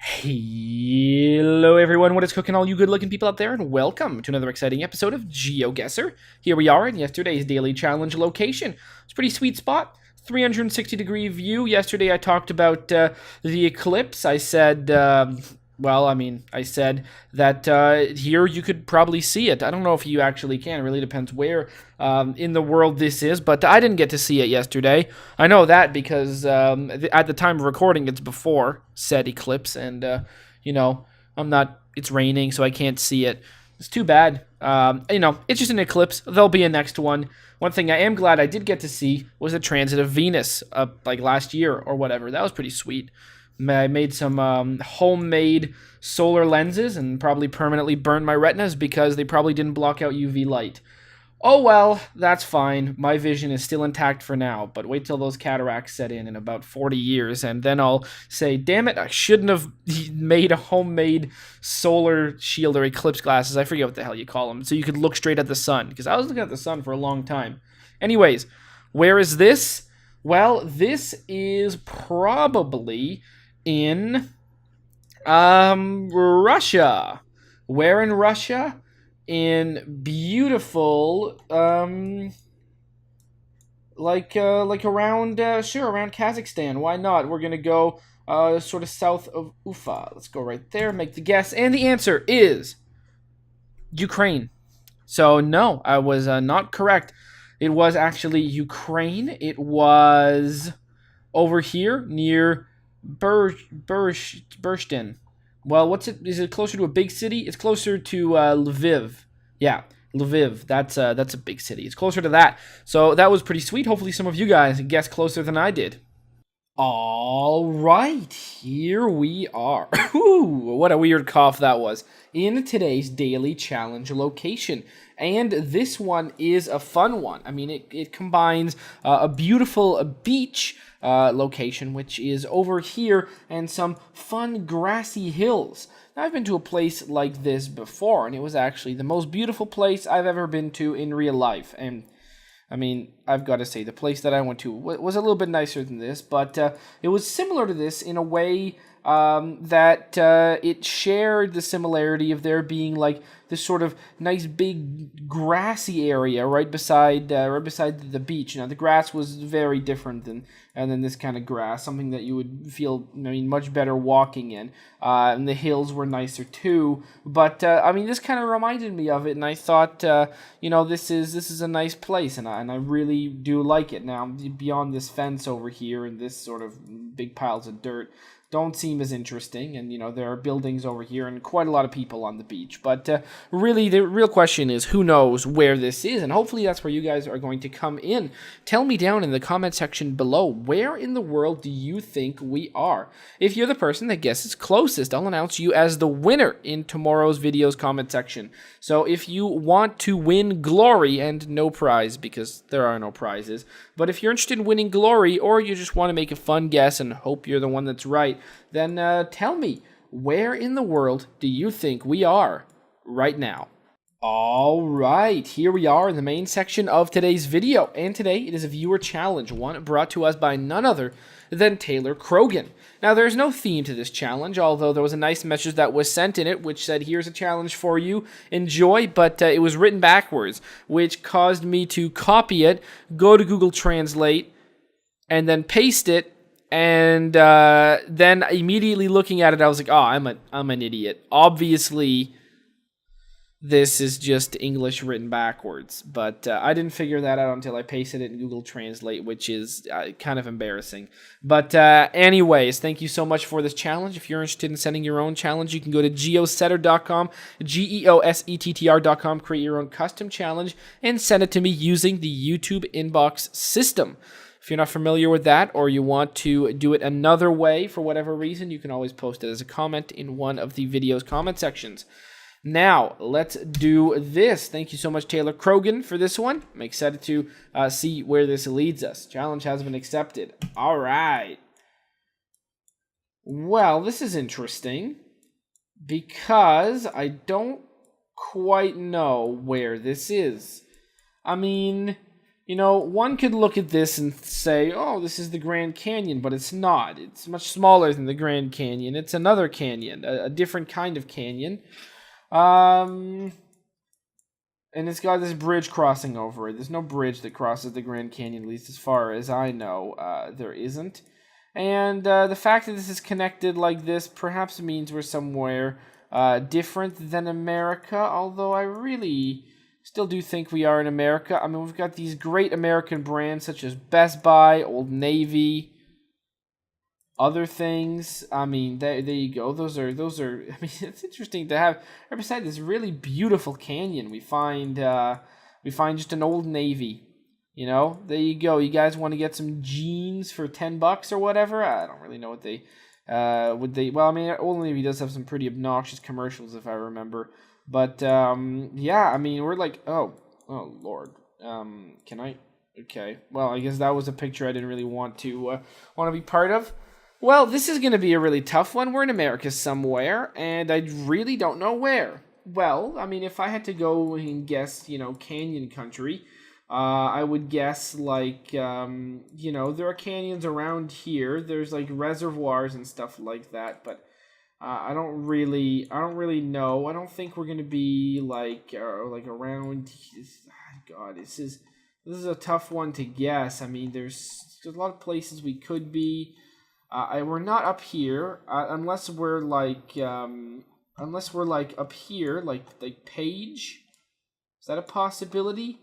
Hello everyone, what is cooking all you good looking people out there, and welcome to another exciting episode of GeoGuessr. Here we are in yesterday's daily challenge location. It's a pretty sweet spot, 360-degree view. Yesterday I talked about the eclipse. I said, I said that here you could probably see it. I don't know if you actually can. It really depends where in the world this is, but I didn't get to see it yesterday. I know that because at the time of recording, it's before said eclipse, and I'm not. It's raining, so I can't see it. It's too bad. It's just an eclipse. There'll be a next one. One thing I am glad I did get to see was the transit of Venus, like last year or whatever. That was pretty sweet. I made some homemade solar lenses and probably permanently burned my retinas because they probably didn't block out UV light. Oh well, that's fine. My vision is still intact for now, but wait till those cataracts set in about 40 years, and then I'll say, damn it, I shouldn't have made a homemade solar shield or eclipse glasses. I forget what the hell you call them, so you could look straight at the sun, because I was looking at the sun for a long time. Anyways, where is this? Well, this is probably in Russia. Where in Russia? In beautiful around around Kazakhstan. Why not? We're gonna go sort of south of Ufa. Let's go right there, make the guess, and the answer is Ukraine. So no, I was not correct. It was actually Ukraine. It was over here near Burstin. Well, what's it? Is it closer to a big city? It's closer to Lviv. Yeah, Lviv. That's a big city. It's closer to that. So that was pretty sweet. Hopefully, some of you guys guessed closer than I did. All right, here we are. Ooh, what a weird cough that was. In today's daily challenge location. And this one is a fun one. I mean, it combines a beautiful beach location, which is over here, and some fun grassy hills. Now, I've been to a place like this before, and it was actually the most beautiful place I've ever been to in real life. And I mean, I've got to say, the place that I went to was a little bit nicer than this, but it was similar to this in a way that it shared the similarity of there being like this sort of nice big grassy area right beside the beach. Now, the grass was very different than this kind of grass, something that you would feel, much better walking in. And the hills were nicer too. But this kind of reminded me of it, and I thought, this is a nice place, and I really do like it. Now, beyond this fence over here and this sort of big piles of dirt, don't seem as interesting, and there are buildings over here and quite a lot of people on the beach, but really the real question is, who knows where this is? And hopefully that's where you guys are going to come in. Tell me down in the comment section below, where in the world do you think we are? If you're the person that guesses closest, I'll announce you as the winner in tomorrow's video's comment section. So if you want to win glory, and no prize because there are no prizes, but if you're interested in winning glory, or you just want to make a fun guess and hope you're the one that's right, then tell me, where in the world do you think we are right now? All right, here we are in the main section of today's video, and today it is a viewer challenge, one brought to us by none other than Taylor Krogan. Now, there's no theme to this challenge, although there was a nice message that was sent in it, which said, here's a challenge for you, enjoy, but it was written backwards, which caused me to copy it, go to Google Translate, and then paste it, and then immediately looking at it, I was like, oh, I'm an idiot. Obviously, this is just English written backwards, but I didn't figure that out until I pasted it in Google Translate, which is kind of embarrassing. But anyways, thank you so much for this challenge. If you're interested in sending your own challenge, you can go to geosetter.com, geosettr.com, create your own custom challenge, and send it to me using the YouTube inbox system. If you're not familiar with that, or you want to do it another way for whatever reason, you can always post it as a comment in one of the video's comment sections. Now, let's do this. Thank you so much, Taylor Krogan, for this one. I'm excited to see where this leads us. Challenge has been accepted. All right. Well, this is interesting because I don't quite know where this is. I mean, You know, one could look at this and say, oh, this is the Grand Canyon, but it's not. It's much smaller than the Grand Canyon. It's another canyon, a different kind of canyon. And it's got this bridge crossing over it. There's no bridge that crosses the Grand Canyon, at least as far as I know. There isn't. And the fact that this is connected like this perhaps means we're somewhere different than America, although I really still do think we are in America. I mean, we've got these great American brands such as Best Buy, Old Navy, other things. I mean, there you go. Those are. I mean, it's interesting to have. Right beside this really beautiful canyon, we find just an Old Navy. You know, there you go. You guys want to get some jeans for $10 or whatever? I don't really know what they would they. Well, I mean, Old Navy does have some pretty obnoxious commercials if I remember. But yeah, I mean, we're like, oh Lord, can I? Okay, well, I guess that was a picture I didn't really want to be part of. Well, this is going to be a really tough one. We're in America somewhere, and I really don't know where. Well, I mean, if I had to go and guess, canyon country, I would guess like, there are canyons around here. There's like reservoirs and stuff like that, but I don't really know. I don't think we're gonna be like around. God, this is a tough one to guess. I mean, there's a lot of places we could be. We're not up here unless we're like up here, like Page. Is that a possibility?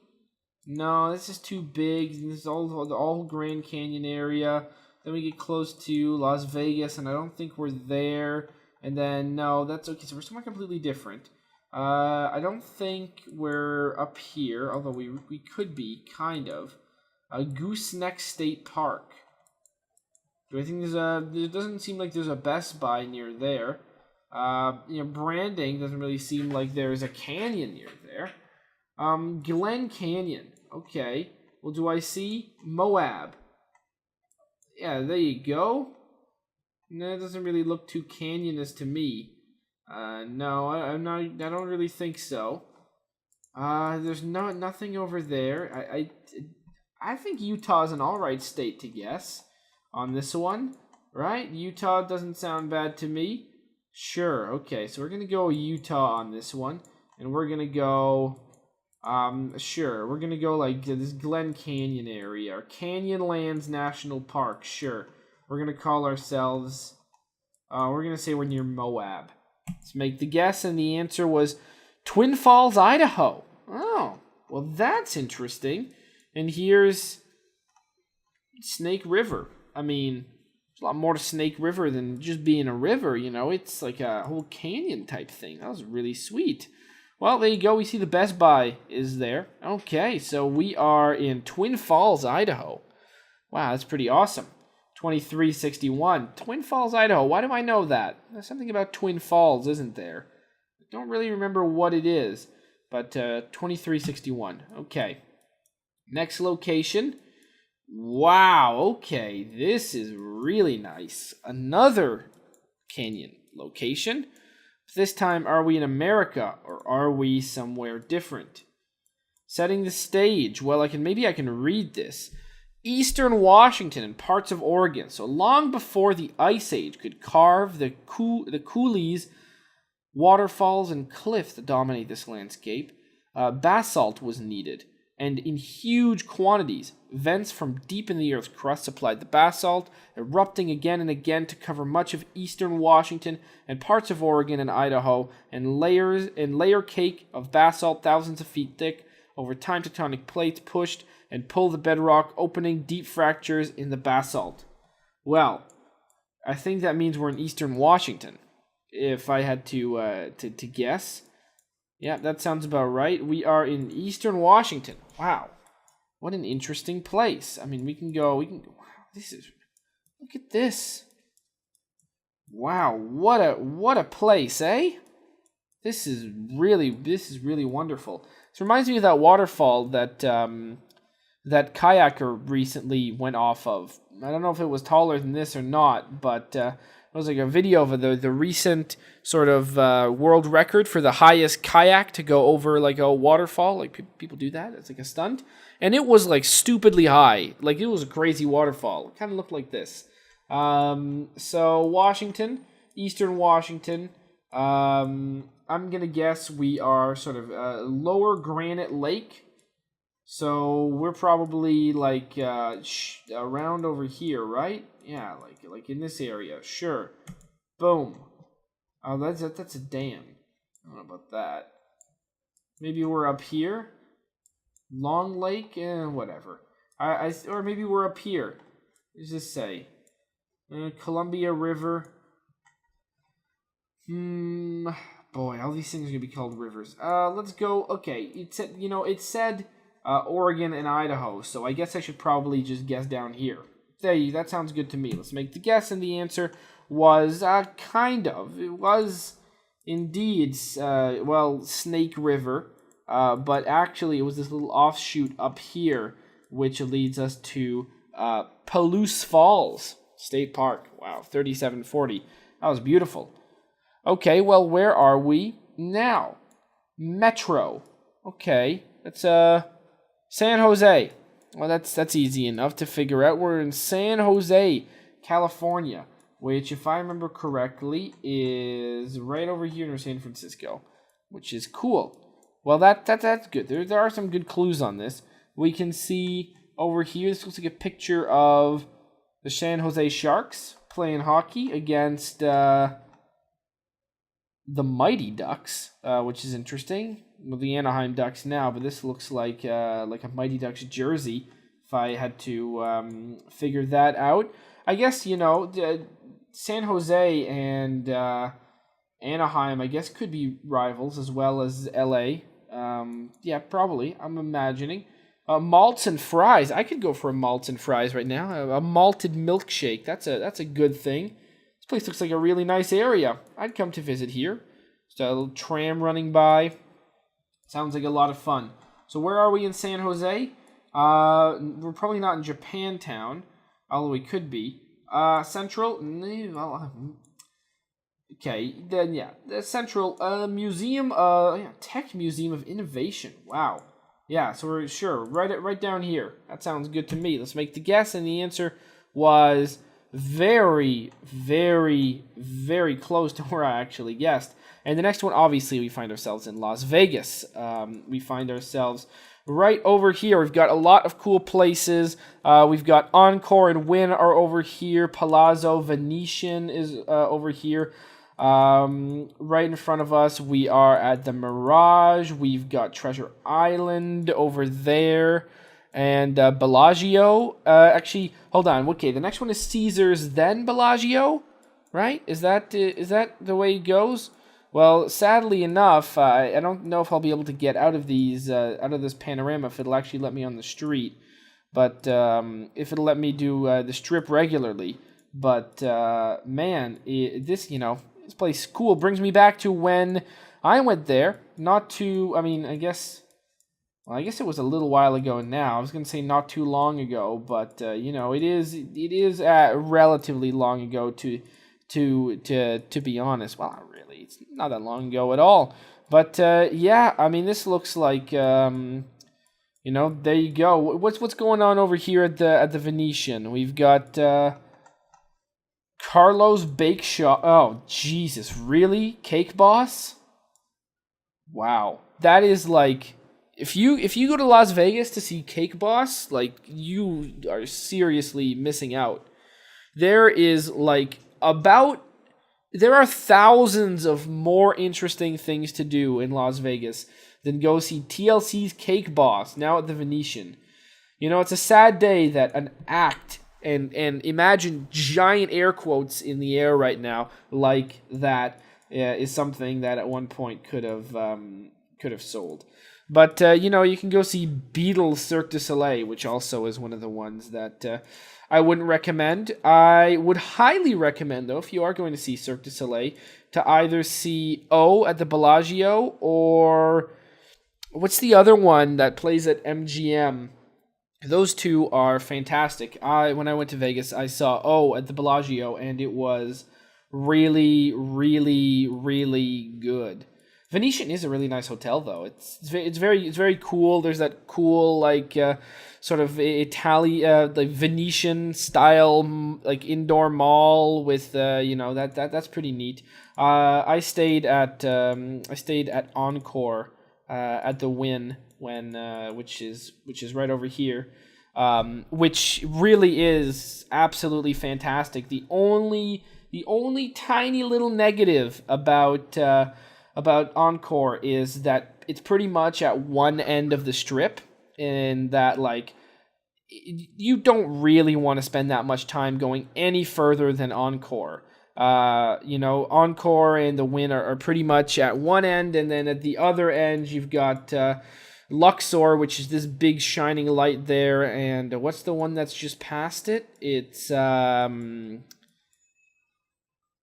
No, this is too big. This is all Grand Canyon area. Then we get close to Las Vegas, and I don't think we're there. And then, no, that's okay. So we're somewhere completely different. I don't think we're up here, although we could be, kind of. Gooseneck State Park. Do I think there doesn't seem like there's a Best Buy near there. Branding doesn't really seem like there's a canyon near there. Glen Canyon. Okay. Well, do I see Moab? Yeah, there you go. No, it doesn't really look too canyonous to me. No, I'm not. I don't really think so. There's nothing over there. I think Utah's an alright state to guess on this one, right? Utah doesn't sound bad to me. Sure. Okay, so we're gonna go Utah on this one, and we're gonna go. Sure, we're gonna go like this Glen Canyon area or Canyonlands National Park. Sure. We're going to call ourselves, we're going to say we're near Moab. Let's make the guess, and the answer was Twin Falls, Idaho. Oh, well, that's interesting. And here's Snake River. I mean, there's a lot more to Snake River than just being a river, It's like a whole canyon type thing. That was really sweet. Well, there you go. We see the Best Buy is there. Okay, so we are in Twin Falls, Idaho. Wow, that's pretty awesome. 2361. Twin Falls, Idaho. Why do I know that? There's something about Twin Falls, isn't there? I don't really remember what it is, but 2361. Okay. Next location. Wow, okay. This is really nice. Another canyon location. This time, are we in America or are we somewhere different? Setting the stage. Well, maybe I can read this. Eastern Washington and parts of Oregon. So long before the Ice Age could carve the coulees, waterfalls, and cliffs that dominate this landscape, basalt was needed, and in huge quantities. Vents from deep in the Earth's crust supplied the basalt, erupting again and again to cover much of eastern Washington and parts of Oregon and Idaho, and layer cake of basalt thousands of feet thick. Over time, tectonic plates pushed and pull the bedrock, opening deep fractures in the basalt. Well, I think that means we're in eastern Washington, if I had to guess. Yeah, that sounds about right. We are in eastern Washington. Wow, what an interesting place. I mean, we can go. Wow, look at this. Wow, what a place, eh? This is really wonderful. This reminds me of that waterfall that kayaker recently went off of. I don't know if it was taller than this or not, but It was like a video of the recent sort of world record for the highest kayak to go over like a waterfall. Like people do that. It's like a stunt. And it was like stupidly high. Like it was a crazy waterfall. It kind of looked like this. So Washington, Eastern Washington. I'm going to guess we are sort of lower Granite Lake. So we're probably like around over here, right? Yeah, like in this area. Sure. Boom. Oh, that's a dam. I don't know about that. Maybe we're up here. Long Lake, whatever. Or maybe we're up here. What does this say? Columbia River. Boy, all these things are gonna be called rivers. Let's go. Okay, it said Oregon and Idaho, so I guess I should probably just guess down here. That sounds good to me. Let's make the guess, and the answer was kind of. It was indeed, Snake River, but actually it was this little offshoot up here, which leads us to Palouse Falls State Park. Wow, 3740. That was beautiful. Okay, well, where are we now? Metro. Okay, that's San Jose. Well, that's easy enough to figure out. We're in San Jose, California, which, if I remember correctly, is right over here near San Francisco, which is cool. Well, that's good. There are some good clues on this. We can see over here, this looks like a picture of the San Jose Sharks playing hockey against the Mighty Ducks, which is interesting. Well, the Anaheim Ducks now, but this looks like a Mighty Ducks jersey. If I had to figure that out, I guess San Jose and Anaheim, I guess, could be rivals as well as LA. Yeah, probably. I'm imagining. Malts and fries. I could go for a malts and fries right now. A malted milkshake. That's a good thing. This place looks like a really nice area. I'd come to visit here. Just a little tram running by. Sounds like a lot of fun. So where are we in San Jose? We're probably not in Japantown, although we could be. Central? Okay, then yeah. The Central Museum, Tech Museum of Innovation. Wow. Yeah, so we're sure. Right down here. That sounds good to me. Let's make the guess, and the answer was very, very, very close to where I actually guessed. And the next one, obviously, we find ourselves in Las Vegas. We find ourselves right over here. We've got a lot of cool places. We've got Encore and Wynn are over here. Palazzo Venetian is over here. Right in front of us, we are at the Mirage. We've got Treasure Island over there. And Bellagio. Actually, hold on. Okay, the next one is Caesars, then Bellagio, right? Is that the way it goes? Well, sadly enough, I don't know if I'll be able to get out of this panorama if it'll actually let me on the street. But if it'll let me do the strip regularly. But man, this place cool. Brings me back to when I went there. I guess it was a little while ago now. I was going to say not too long ago, but it is relatively long ago to be honest. Well, not really. It's not that long ago at all. But yeah, I mean, this looks like there you go. What's going on over here at the Venetian? We've got Carlo's Bake Shop. Oh, Jesus, really? Cake Boss? Wow. That is like, if you go to Las Vegas to see Cake Boss, like, you are seriously missing out. There are thousands of more interesting things to do in Las Vegas than go see TLC's Cake Boss now at the Venetian. It's a sad day that an act, and imagine giant air quotes in the air right now, like that is something that at one point could have sold. But you can go see Beatles Cirque du Soleil, which also is one of the ones that I wouldn't recommend. I would highly recommend, though, if you are going to see Cirque du Soleil, to either see O at the Bellagio, or what's the other one that plays at MGM? Those two are fantastic. When I went to Vegas, I saw O at the Bellagio, and it was really, really, really good. Venetian is a really nice hotel, though. It's very cool. There's that cool like sort of Italian like Venetian style like indoor mall with that's pretty neat. I stayed at Encore at the Wynn which is right over here, which really is absolutely fantastic. The only tiny little negative about Encore is that it's pretty much at one end of the strip, and that like you don't really want to spend that much time going any further than Encore. Encore and the Wynn are pretty much at one end, and then at the other end you've got Luxor, which is this big shining light there, and what's the one that's just past it? It's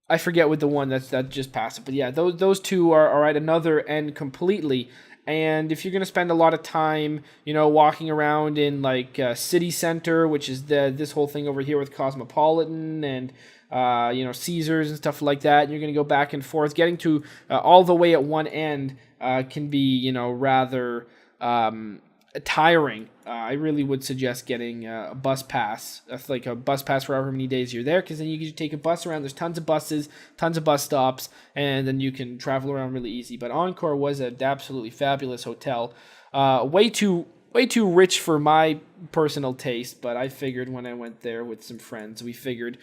I forget what the one that just passed it, but yeah, those two are at another end completely. And if you're gonna spend a lot of time, walking around in like city center, which is this whole thing over here with Cosmopolitan and Caesars and stuff like that, and you're gonna go back and forth, getting to all the way at one end can be rather tiring. I really would suggest getting a bus pass, like a bus pass for however many days you're there, because then you can take a bus around. There's tons of buses, tons of bus stops, and then you can travel around really easy. But Encore was an absolutely fabulous hotel. Way too rich for my personal taste, but I figured when I went there with some friends, we figured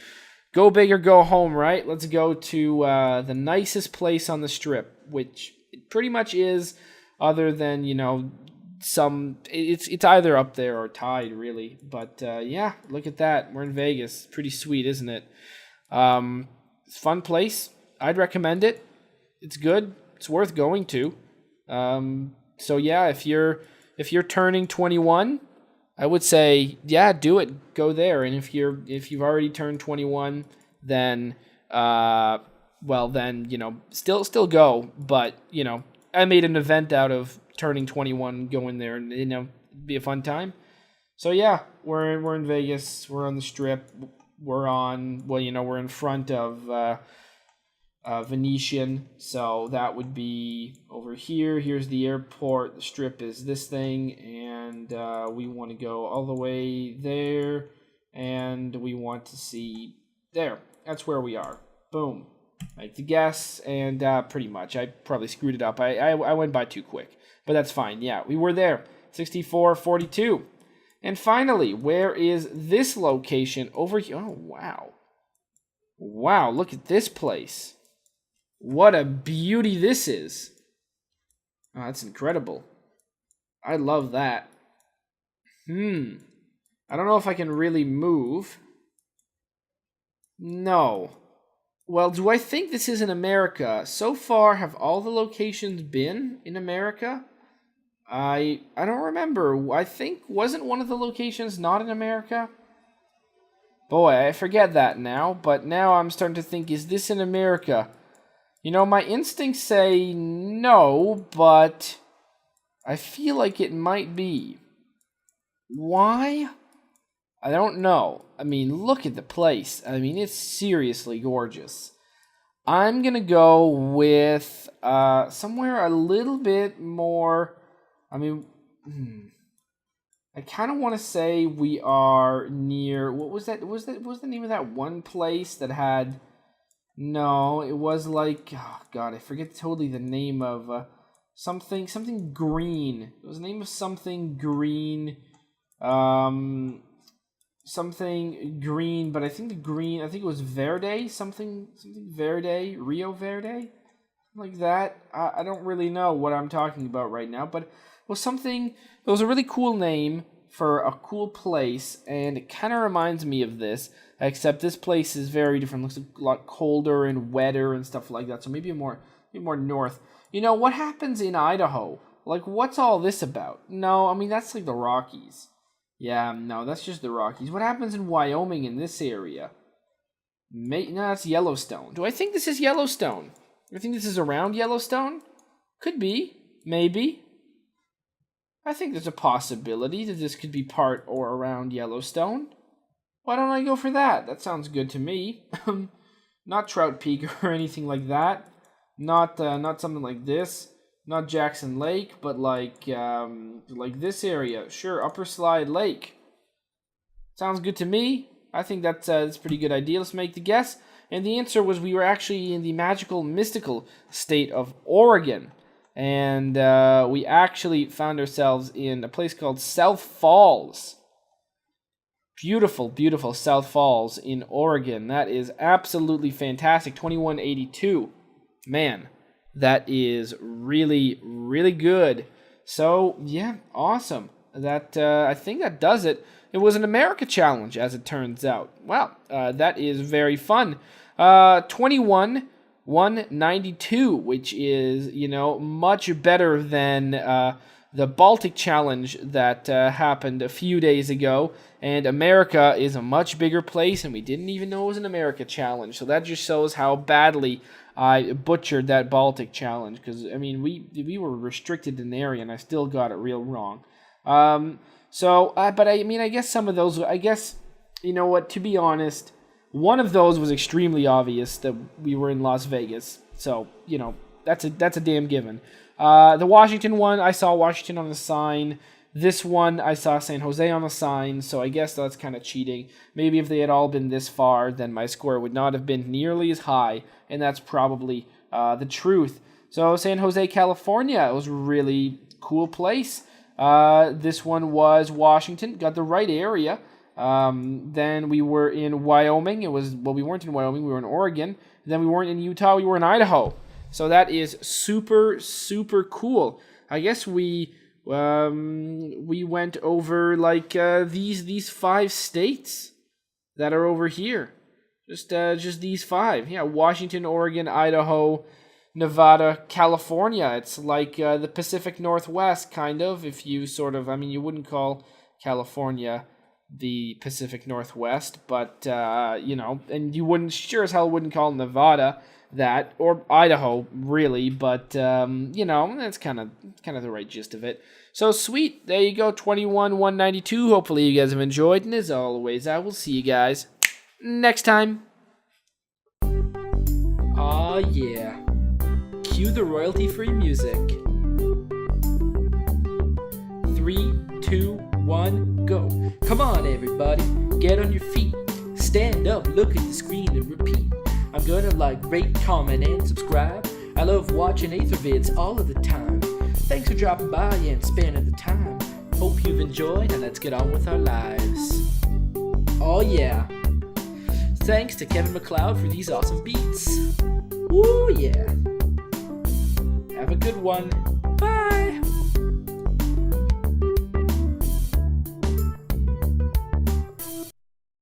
go big or go home, right? Let's go to the nicest place on the strip, which it pretty much is, other than it's either up there or tied, really. But yeah, look at that. We're in Vegas. Pretty sweet, isn't it? It's a fun place. I'd recommend it. It's good. It's worth going to. So yeah, if you're turning 21, I would say do it. Go there. And if you've already turned 21, then still go. But I made an event out of turning 21, going there, and be a fun time. So yeah, we're in Vegas. We're on the Strip. We're in front of Venetian. So that would be over here. Here's the airport. The Strip is this thing, and we want to go all the way there, and we want to see there. That's where we are. Boom. Make the guess, and pretty much. I probably screwed it up. I went by too quick, but that's fine. Yeah, we were there. 6442. And finally, where is this location over here? Oh, wow. Wow, look at this place. What a beauty this is. Oh, that's incredible. I love that. I don't know if I can really move. No. Well, do I think this is in America? So far, have all the locations been in America? I don't remember. I think, wasn't one of the locations not in America? Boy, I forget that now, but now I'm starting to think, is this in America? My instincts say no, but I feel like it might be. Why? I don't know. I mean, look at the place. I mean, it's seriously gorgeous. I'm going to go with somewhere a little bit more. I mean, I kind of want to say we are near. What was that? What was the name of that one place that had? No, it was like, oh God, I forget totally the name of something green. It was the name of something green. Something green, but I think it was Verde, something Verde, Rio Verde, like that. I don't really know what I'm talking about right now, but it was a really cool name for a cool place, and it kind of reminds me of this, except this place is very different. Looks a lot colder and wetter and stuff like that, so maybe more north. What happens in Idaho? Like, what's all this about? No, I mean, that's like the Rockies. Yeah, no, that's just the Rockies. What happens in Wyoming in this area? No, that's Yellowstone. Do I think this is Yellowstone? Do I think this is around Yellowstone? Could be. Maybe. I think there's a possibility that this could be part or around Yellowstone. Why don't I go for that? That sounds good to me. Not Trout Peak or anything like that. Not something like this. Not Jackson Lake, but like this area. Sure, Upper Slide Lake. Sounds good to me. I think that's a pretty good idea. Let's make the guess. And the answer was we were actually in the magical, mystical state of Oregon. And we actually found ourselves in a place called South Falls. Beautiful, beautiful South Falls in Oregon. That is absolutely fantastic. 2182. Man, that is really, really good. So, yeah, awesome. That I think that does it. It was an America challenge, as it turns out. Wow, that is very fun. 21,192, which is, much better than the Baltic challenge that happened a few days ago. And America is a much bigger place, and we didn't even know it was an America challenge. So that just shows how badly I butchered that Baltic challenge. Because, I mean, we were restricted in the area, and I still got it real wrong. But I mean, I guess some of those, you know what, to be honest, one of those was extremely obvious that we were in Las Vegas. So, that's a damn given. The Washington one, I saw Washington on the sign. This one, I saw San Jose on the sign, so I guess that's kind of cheating. Maybe if they had all been this far, then my score would not have been nearly as high, and that's probably the truth. So San Jose, California, it was a really cool place. This one was Washington, got the right area. Then we were in Wyoming. We weren't in Wyoming, we were in Oregon. Then we weren't in Utah, we were in Idaho. So that is super, super cool. I guess we went over like these 5 states that are over here. Just these 5. Yeah, Washington, Oregon, Idaho, Nevada, California. It's like the Pacific Northwest, kind of. If you you wouldn't call California the Pacific Northwest, but and you sure as hell wouldn't call Nevada that, or Idaho, really, but that's kind of the right gist of it. So sweet, there you go, 21,192. Hopefully you guys have enjoyed, and as always, I will see you guys next time. Aw yeah, cue the royalty-free music. 3, 2, 1, go. Come on everybody, get on your feet, stand up, look at the screen and repeat. I'm gonna like, rate, comment, and subscribe. I love watching Ather vids all of the time. Thanks for dropping by and spending the time. Hope you've enjoyed, and let's get on with our lives. Oh yeah. Thanks to Kevin MacLeod for these awesome beats. Woo yeah. Have a good one. Bye.